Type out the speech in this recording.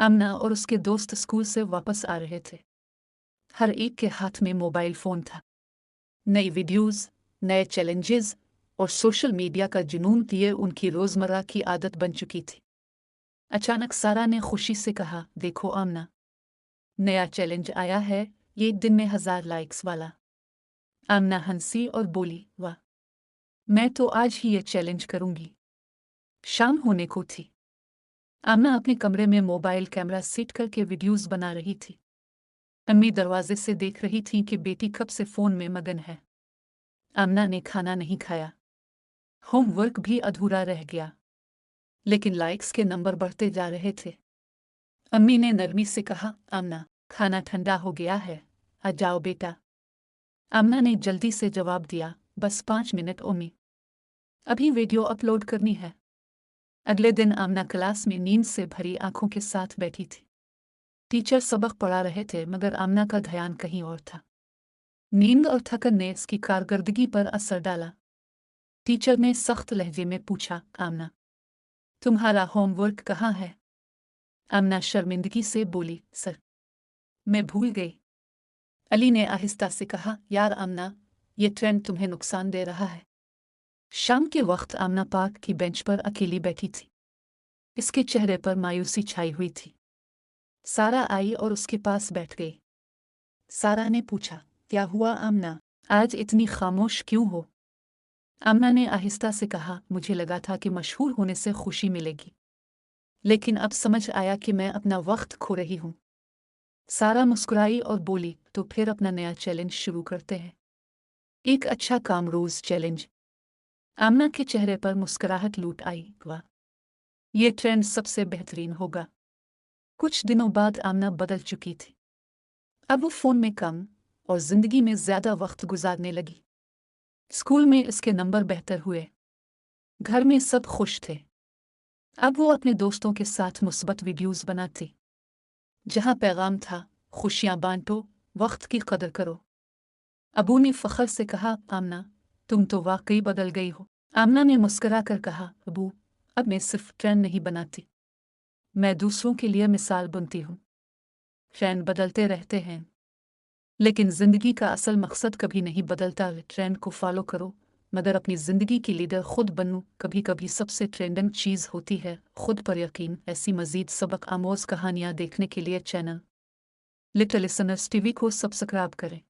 आमना और उसके दोस्त स्कूल से वापस आ रहे थे। हर एक के हाथ में मोबाइल फ़ोन था। नई वीडियोज़, नए चैलेंजेस और सोशल मीडिया का जुनून लिए उनकी रोज़मर्रा की आदत बन चुकी थी। अचानक सारा ने खुशी से कहा, देखो आमना, नया चैलेंज आया है, ये दिन में 1000 लाइक्स वाला। आमना हंसी और बोली, वाह, मैं तो आज ही ये चैलेंज करूंगी। शाम होने को थी। आमना अपने कमरे में मोबाइल कैमरा सेट करके वीडियोस बना रही थी। अम्मी दरवाजे से देख रही थी कि बेटी कब से फोन में मगन है। आमना ने खाना नहीं खाया। होमवर्क भी अधूरा रह गया। लेकिन लाइक्स के नंबर बढ़ते जा रहे थे। अम्मी ने नरमी से कहा, आमना, खाना ठंडा हो गया है, आ जाओ बेटा। आमना ने जल्दी से जवाब दिया, बस 5 मिनट अम्मी, अभी वीडियो अपलोड करनी है। अगले दिन आमना क्लास में नींद से भरी आंखों के साथ बैठी थी। टीचर सबक पढ़ा रहे थे मगर आमना का ध्यान कहीं और था। नींद और थकन ने इसकी कारकर्दगी पर असर डाला। टीचर ने सख्त लहजे में पूछा, आमना, तुम्हारा होमवर्क कहाँ है? आमना शर्मिंदगी से बोली, सर, मैं भूल गई। अली ने आहिस्ता से कहा, यार आमना, ये ट्रेंड तुम्हें नुकसान दे रहा है। शाम के वक्त आमना पार्क की बेंच पर अकेली बैठी थी। इसके चेहरे पर मायूसी छाई हुई थी। सारा आई और उसके पास बैठ गई। सारा ने पूछा, क्या हुआ आमना, आज इतनी खामोश क्यों हो? आमना ने आहिस्ता से कहा, मुझे लगा था कि मशहूर होने से खुशी मिलेगी, लेकिन अब समझ आया कि मैं अपना वक्त खो रही हूँ। सारा मुस्कुराई और बोली, तो फिर अपना नया चैलेंज शुरू करते हैं। एक अच्छा काम रोज चैलेंज। आमना के चेहरे पर मुस्कुराहट लूट आई, वाह, ये ट्रेंड सबसे बेहतरीन होगा। कुछ दिनों बाद आमना बदल चुकी थी। अब वो फोन में कम और जिंदगी में ज्यादा वक्त गुजारने लगी। स्कूल में इसके नंबर बेहतर हुए। घर में सब खुश थे। अब वो अपने दोस्तों के साथ मुस्बत वीडियोस बनाती, जहां पैगाम था, खुशियां बांटो, वक्त की कदर करो। अबू ने फख्र से कहा, आमना, तुम तो वाकई बदल गई हो। आमना ने मुस्कुरा कर कहा, अबू, अब मैं सिर्फ ट्रेंड नहीं बनाती, मैं दूसरों के लिए मिसाल बनती हूँ। ट्रेंड बदलते रहते हैं, लेकिन जिंदगी का असल मकसद कभी नहीं बदलता। ट्रेंड को फॉलो करो मगर अपनी जिंदगी की लीडर खुद बनो। कभी कभी सबसे ट्रेंडिंग चीज़ होती है खुद पर यकीन। ऐसी मजीद सबक आमोज कहानियाँ देखने के लिए चैनल लिटिल लिसनर्स टीवी को सब्सक्राइब करें।